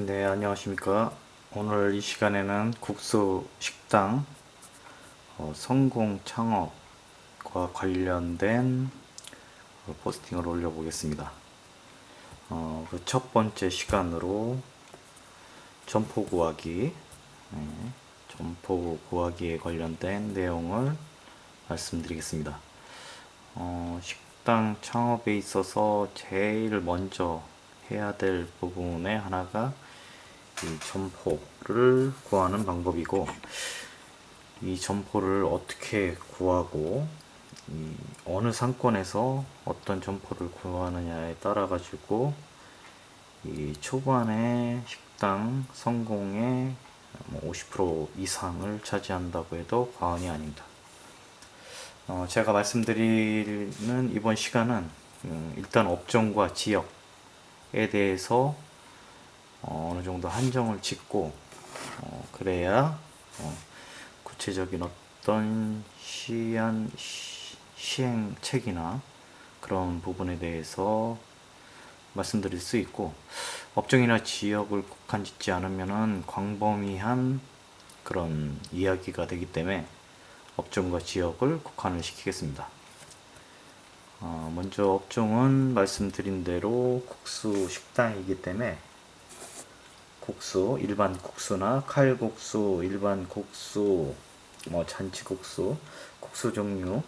네, 안녕하십니까. 오늘 이 시간에는 국수 식당 성공 창업과 관련된 포스팅을 올려보겠습니다. 그 첫 번째 시간으로 점포 구하기, 점포 구하기에 관련된 내용을 말씀드리겠습니다. 식당 창업에 있어서 제일 먼저 해야 될 부분의 하나가 이 점포를 구하는 방법이고, 이 점포를 어떻게 구하고 어느 상권에서 어떤 점포를 구하느냐에 따라 가지고 이 초반에 식당 성공의 50% 이상을 차지한다고 해도 과언이 아닙니다. 제가 말씀드리는 이번 시간은 일단 업종과 지역에 대해서 어느 정도 한정을 짓고 그래야 구체적인 어떤 시행책이나 그런 부분에 대해서 말씀드릴 수 있고, 업종이나 지역을 국한 짓지 않으면은 광범위한 그런 이야기가 되기 때문에 업종과 지역을 국한을 시키겠습니다. 먼저 업종은 말씀드린 대로 국수 식당이기 때문에 국수, 일반 국수나 칼국수, 일반 국수, 잔치국수, 국수 종류의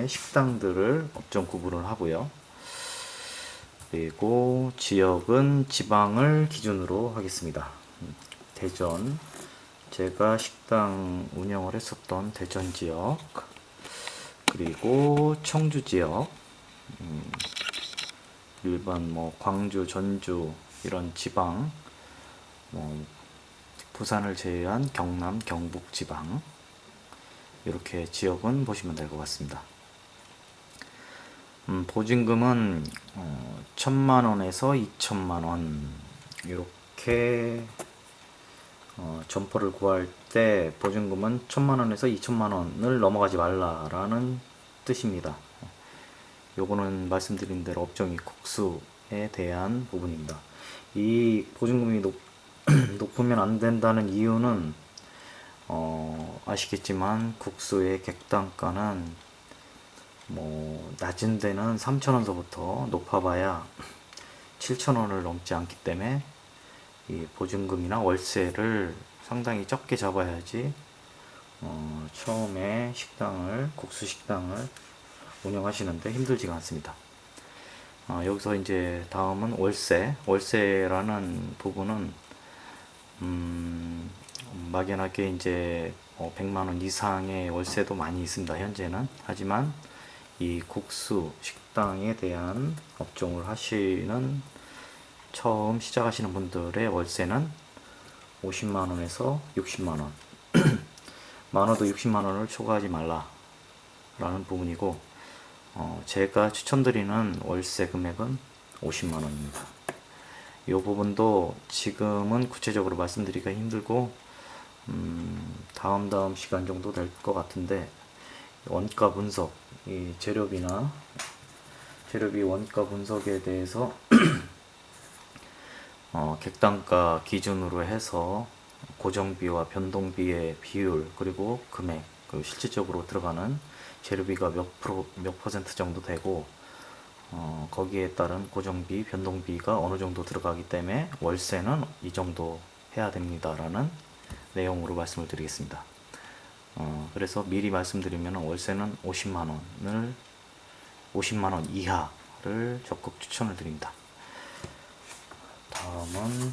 식당들을 업종 구분을 하고요. 그리고 지역은 지방을 기준으로 하겠습니다. 대전, 제가 식당 운영을 했었던 대전 지역, 그리고 청주 지역, 일반 광주, 전주 이런 지방, 부산을 제외한 경남, 경북 지방, 이렇게 지역은 보시면 될 것 같습니다. 보증금은 1,000만원에서 2,000만원 이렇게 점포를 구할 때 보증금은 1,000만원에서 2,000만원을 넘어가지 말라라는 뜻입니다. 요거는 말씀드린 대로 업종이 국수에 대한 부분입니다. 이 보증금이 높으면 안 된다는 이유는 아시겠지만 국수의 객단가는 낮은 데는 3,000원서부터 높아봐야 7,000원을 넘지 않기 때문에 이 보증금이나 월세를 상당히 적게 잡아야지 처음에 국수 식당을 운영하시는데 힘들지가 않습니다. 여기서 이제 다음은 월세라는 부분은 막연하게 이제 100만원 이상의 월세도 많이 있습니다, 현재는. 하지만 이 국수 식당에 대한 업종을 하시는 처음 시작하시는 분들의 월세는 50만원에서 60만원, 많아도 60만원을 초과하지 말라 라는 부분이고, 제가 추천드리는 월세 금액은 50만원입니다. 이 부분도 지금은 구체적으로 말씀드리기가 힘들고 다음 시간 정도 될 것 같은데, 원가 분석, 이 재료비 원가 분석에 대해서 객단가 기준으로 해서 고정비와 변동비의 비율, 그리고 금액, 그리고 실질적으로 들어가는 재료비가 몇 퍼센트 정도 되고 거기에 따른 고정비, 변동비가 어느 정도 들어가기 때문에 월세는 이 정도 해야 됩니다라는 내용으로 말씀을 드리겠습니다. 그래서 미리 말씀드리면 월세는 50만원 이하를 적극 추천을 드립니다. 다음은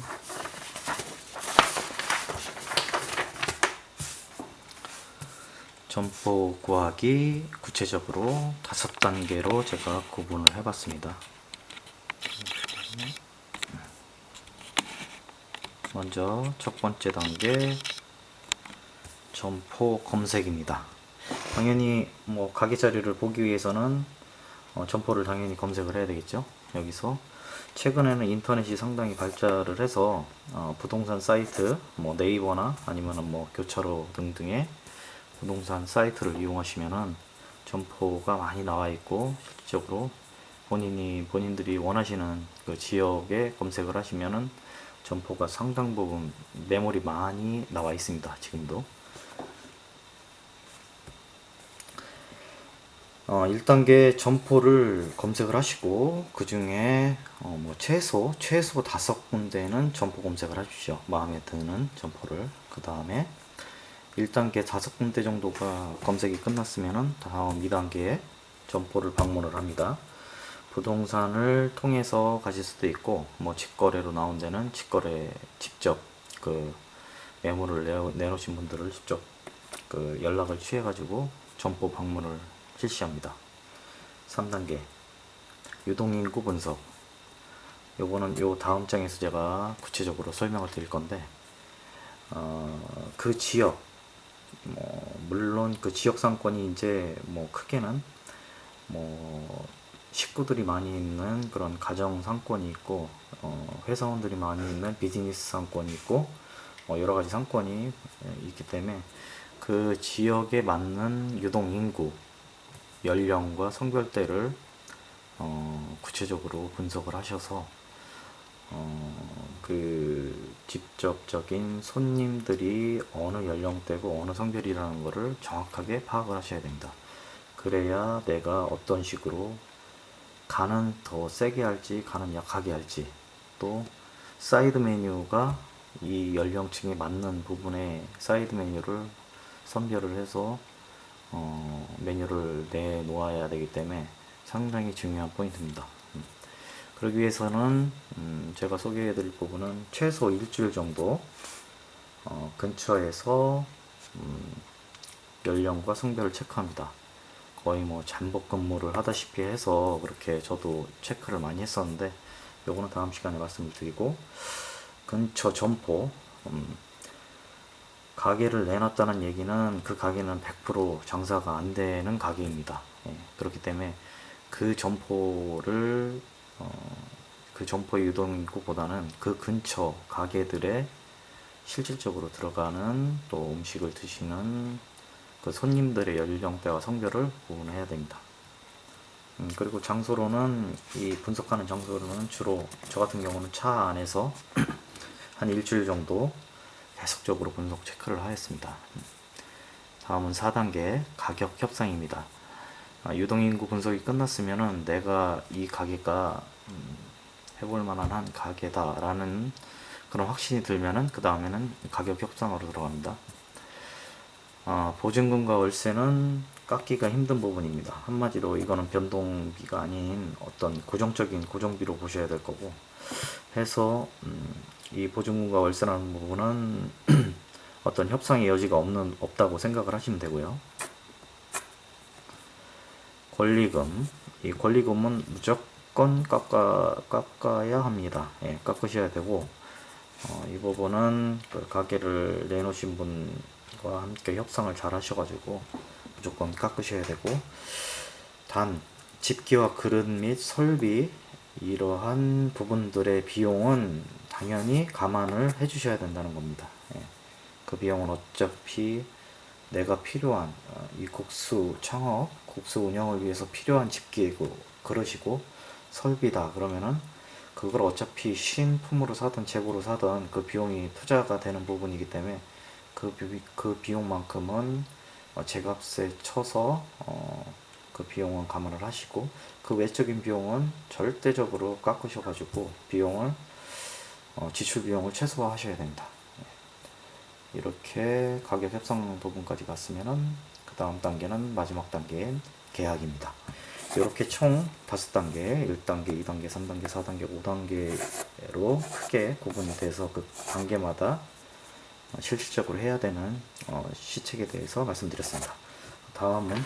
점포 구하기, 구체적으로 5단계로 제가 구분을 해봤습니다. 먼저 첫 번째 단계, 점포 검색입니다. 당연히 가게 자료를 보기 위해서는 점포를 당연히 검색을 해야 되겠죠. 여기서 최근에는 인터넷이 상당히 발달을 해서 부동산 사이트, 네이버나 아니면 교차로 등등의 부동산 사이트를 이용하시면은 점포가 많이 나와 있고, 실질적으로 본인들이 원하시는 그 지역에 검색을 하시면은 점포가 상당 부분 매물이 많이 나와 있습니다. 지금도 1단계 점포를 검색을 하시고 그 중에 뭐 최소 5군데는 점포 검색을 하십시오. 마음에 드는 점포를. 그 다음에 1단계 5군데 정도가 검색이 끝났으면 다음 2단계에 점포를 방문을 합니다. 부동산을 통해서 가실 수도 있고 뭐 직거래로 나온 데는 직거래 직접 그 매물을 내놓으신 분들을 직접 그 연락을 취해 가지고 점포 방문을 실시합니다. 3단계 유동인구 분석. 요거는 요 다음 장에서 제가 구체적으로 설명을 드릴 건데 그 지역 물론 그 지역 상권이 이제 뭐 크게는 뭐 식구들이 많이 있는 그런 가정 상권이 있고 회사원들이 많이 있는 비즈니스 상권이 있고 여러 가지 상권이 있기 때문에 그 지역에 맞는 유동 인구, 연령과 성별대를 구체적으로 분석을 하셔서 그 직접적인 손님들이 어느 연령대고 어느 성별이라는 것을 정확하게 파악을 하셔야 됩니다. 그래야 내가 어떤 식으로 간은 더 세게 할지 간은 약하게 할지 또 사이드 메뉴가 이 연령층에 맞는 부분에 사이드 메뉴를 선별을 해서 메뉴를 내놓아야 되기 때문에 상당히 중요한 포인트입니다. 그러기 위해서는 제가 소개해 드릴 부분은 최소 일주일 정도 근처에서 연령과 성별을 체크합니다. 거의 뭐 잠복 근무를 하다시피 해서 그렇게 저도 체크를 많이 했었는데 요거는 다음 시간에 말씀을 드리고 근처 점포 가게를 내놨다는 얘기는 그 가게는 100% 장사가 안 되는 가게입니다. 예, 그렇기 때문에 그 점포를 그 점포 유동인구보다는 그 근처 가게들의 실질적으로 들어가는 또 음식을 드시는 그 손님들의 연령대와 성별을 구분해야 됩니다. 그리고 장소로는 이 분석하는 장소로는 주로 저 같은 경우는 차 안에서 한 일주일 정도 계속적으로 분석 체크를 하였습니다. 다음은 4단계 가격 협상입니다. 유동인구 분석이 끝났으면은 내가 이 가게가 해볼 만한 한 가게다라는 그런 확신이 들면은 그 다음에는 가격 협상으로 들어갑니다. 보증금과 월세는 깎기가 힘든 부분입니다. 한마디로 이거는 변동비가 아닌 어떤 고정적인 고정비로 보셔야 될 거고 해서 이 보증금과 월세라는 부분은 어떤 협상의 여지가 없다고 생각을 하시면 되고요. 권리금, 이 권리금은 무조건 깎아야 합니다. 예, 깎으셔야 되고 이 부분은 그 가게를 내놓으신 분과 함께 협상을 잘 하셔가지고 무조건 깎으셔야 되고 단 집기와 그릇 및 설비 이러한 부분들의 비용은 당연히 감안을 해 주셔야 된다는 겁니다. 예. 그 비용은 어차피 내가 필요한 이 국수 창업, 국수 운영을 위해서 필요한 집기이고 그릇이고 설비다 그러면은 그걸 어차피 신품으로 사든 재고로 사든 그 비용이 투자가 되는 부분이기 때문에 그 비용만큼은 제값에 쳐서 그 비용은 감안을 하시고 그 외적인 비용은 절대적으로 깎으셔가지고 비용을 지출 비용을 최소화하셔야 됩니다. 이렇게 가격 협상 부분까지 갔으면은 그 다음 단계는 마지막 단계인 계약입니다. 이렇게 총 5단계, 1단계, 2단계, 3단계, 4단계, 5단계로 크게 구분이 돼서 그 단계마다 실질적으로 해야 되는 시책에 대해서 말씀드렸습니다. 다음은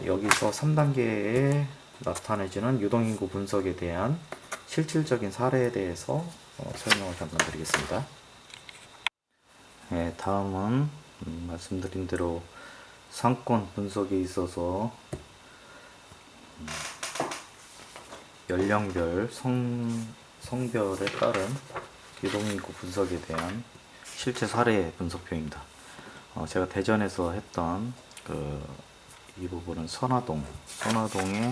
여기서 3단계에 나타내지는 유동인구 분석에 대한 실질적인 사례에 대해서 설명을 잠깐 드리겠습니다. 네, 다음은 말씀드린 대로 상권 분석에 있어서 연령별, 성별에 따른 유동인구 분석에 대한 실제 사례 분석표입니다. 제가 대전에서 했던 이 부분은 선화동의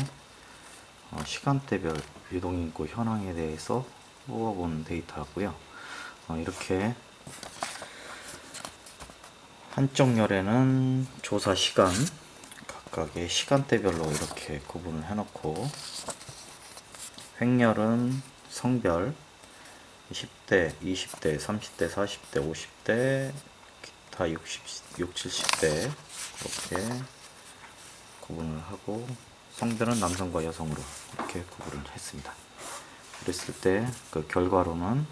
시간대별 유동인구 현황에 대해서 뽑아본 데이터고요. 이렇게 한쪽 열에는 조사 시간 각각의 시간대별로 이렇게 구분을 해놓고, 횡열은 성별 10대, 20대, 30대, 40대, 50대, 기타 60, 70대 이렇게 구분을 하고, 성별은 남성과 여성으로 이렇게 구분을 했습니다. 그랬을 때 그 결과로는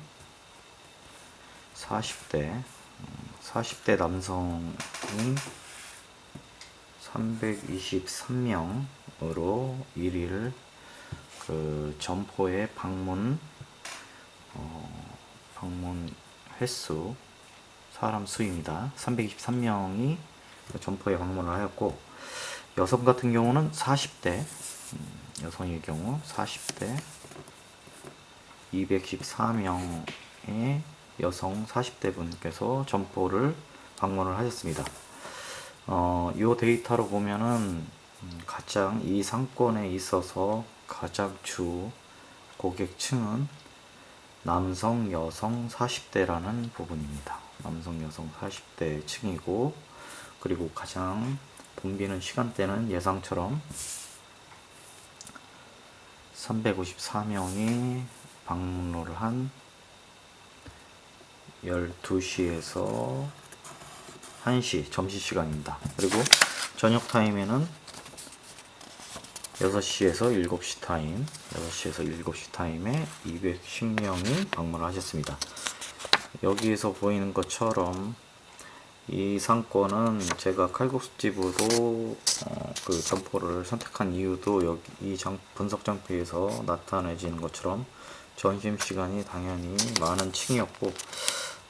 40대 남성이 323명으로 1위를, 그 점포의 방문 횟수, 사람 수입니다. 323명이 점포에 방문을 하였고, 여성 같은 경우는 40대, 여성의 경우 40대 214명의 여성 40대 분께서 점포를 방문을 하셨습니다. 이 데이터로 보면은 가장 이 상권에 있어서 가장 주 고객층은 남성, 여성 40대라는 부분입니다. 남성, 여성 40대 층이고, 그리고 가장 붐비는 시간대는 예상처럼 354명이 방문을 한 12시에서 1시 점심시간입니다. 그리고 저녁 타임에는 6시에서 7시 타임, 6시에서 7시 타임에 210명이 방문을 하셨습니다. 여기에서 보이는 것처럼 이 상권은 제가 칼국수집으로 그 점포를 선택한 이유도 여기 이 분석 장표에서 나타내지는 것처럼 점심시간이 당연히 많은 층이었고,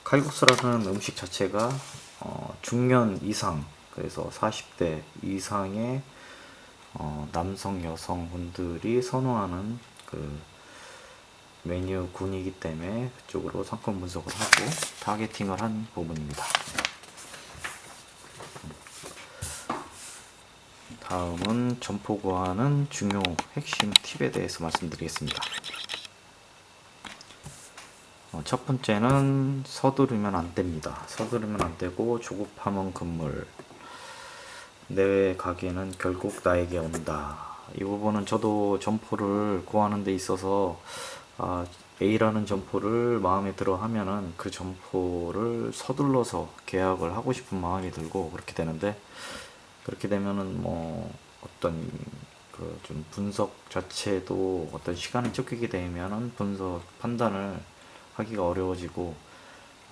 칼국수라는 음식 자체가 중년 이상, 그래서 40대 이상의 남성 여성분들이 선호하는 그 메뉴군이기 때문에 그쪽으로 상권 분석을 하고 타겟팅을 한 부분입니다. 다음은 점포 구하는 중요 핵심 팁에 대해서 말씀드리겠습니다. 첫 번째는 서두르면 안 됩니다. 서두르면 안 되고, 조급함은 금물. 내 가게는 결국 나에게 온다. 이 부분은 저도 점포를 구하는 데 있어서 A라는 점포를 마음에 들어 하면은 그 점포를 서둘러서 계약을 하고 싶은 마음이 들고 그렇게 되는데, 그렇게 되면은 뭐 어떤 그 좀 분석 자체도 어떤 시간이 쫓기게 되면은 분석 판단을 하기가 어려워지고,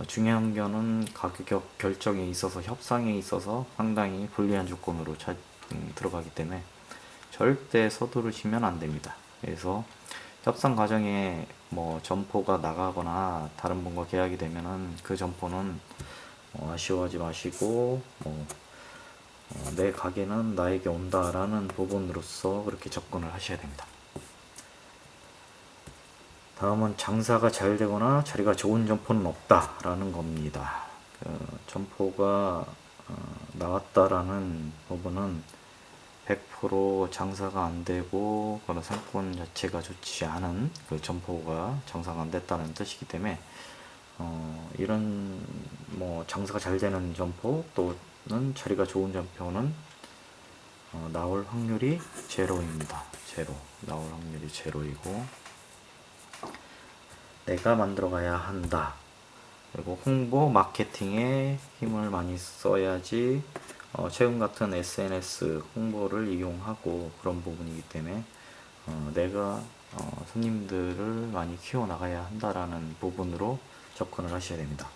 중요한 거는 가격 결정에 있어서, 협상에 있어서 상당히 불리한 조건으로 들어가기 때문에 절대 서두르시면 안 됩니다. 그래서 협상 과정에 뭐 점포가 나가거나 다른 분과 계약이 되면은 그 점포는 아쉬워하지 마시고, 내 가게는 나에게 온다라는 부분으로서 그렇게 접근을 하셔야 됩니다. 다음은 장사가 잘 되거나 자리가 좋은 점포는 없다라는 겁니다. 점포가 나왔다라는 부분은 100% 장사가 안 되고 그런 상권 자체가 좋지 않은 그 점포가 장사가 안 됐다는 뜻이기 때문에 이런 뭐 장사가 잘 되는 점포 또는 자리가 좋은 점포는 나올 확률이 제로입니다. 제로. 나올 확률이 제로이고, 내가 만들어가야 한다. 그리고 홍보, 마케팅에 힘을 많이 써야지 최근 같은 SNS 홍보를 이용하고 그런 부분이기 때문에 내가 손님들을 많이 키워나가야 한다라는 부분으로 접근을 하셔야 됩니다.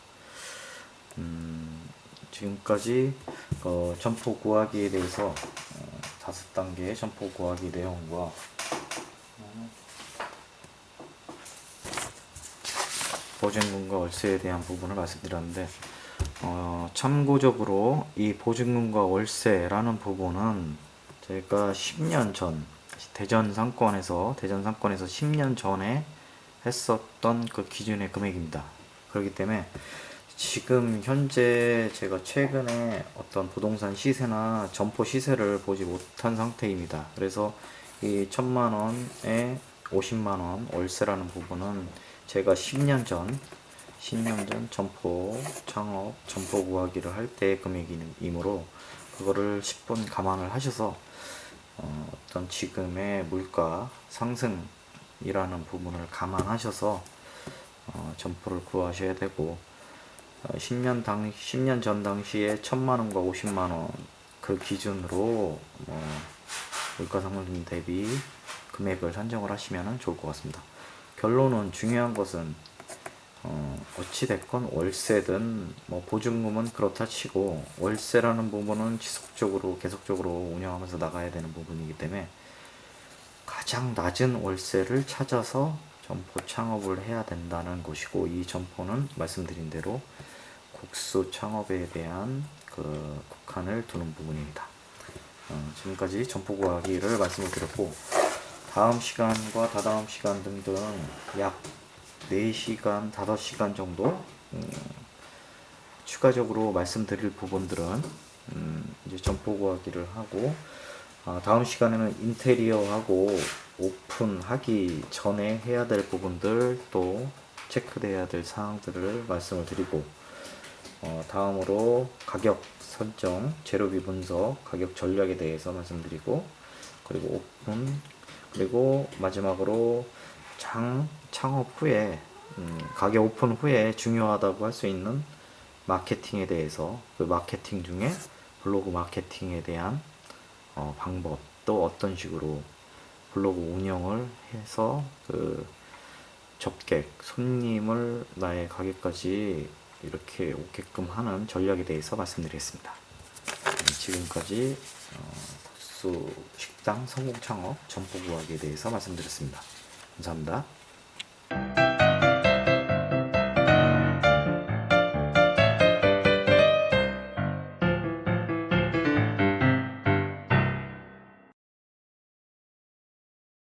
지금까지 점포 구하기에 대해서 5단계의 점포 구하기 내용과 보증금과 월세에 대한 부분을 말씀드렸는데, 참고적으로 이 보증금과 월세라는 부분은 제가 10년 전 대전 상권에서 10년 전에 했었던 그 기준의 금액입니다. 그렇기 때문에 지금 현재 제가 최근에 어떤 부동산 시세나 점포 시세를 보지 못한 상태입니다. 그래서 이 1000만원에 50만원 월세라는 부분은 제가 10년 전 10년 전 점포 창업, 점포 구하기를 할 때 금액이므로 그거를 10분 감안을 하셔서 어떤 지금의 물가 상승이라는 부분을 감안하셔서 점포를 구하셔야 되고 10년 전 당시에 1000만원과 50만원 그 기준으로 물가 상승 대비 금액을 산정을 하시면 좋을 것 같습니다. 결론은 중요한 것은 어찌됐건 월세든 뭐 보증금은 그렇다 치고 월세라는 부분은 지속적으로 계속적으로 운영하면서 나가야 되는 부분이기 때문에 가장 낮은 월세를 찾아서 점포 창업을 해야 된다는 것이고, 이 점포는 말씀드린 대로 국수 창업에 대한 그 국한을 두는 부분입니다. 지금까지 점포 구하기를 말씀을 드렸고, 다음 시간과 다다음 시간 등등 약 4시간, 5시간 정도 추가적으로 말씀드릴 부분들은 이제 점포 구하기를 하고, 다음 시간에는 인테리어하고 오픈하기 전에 해야 될 부분들, 또 체크돼야 될 사항들을 말씀을 드리고, 다음으로 가격 설정, 재료비 분석, 가격 전략에 대해서 말씀드리고, 그리고 오픈, 그리고 마지막으로 창업 후에 가게 오픈 후에 중요하다고 할 수 있는 마케팅에 대해서, 그 마케팅 중에 블로그 마케팅에 대한 방법, 또 어떤 식으로 블로그 운영을 해서 그 접객, 손님을 나의 가게까지 이렇게 오게끔 하는 전략에 대해서 말씀드리겠습니다. 지금까지 국수 식당 성공 창업 점포 구하기에 대해서 말씀드렸습니다. 감사합니다.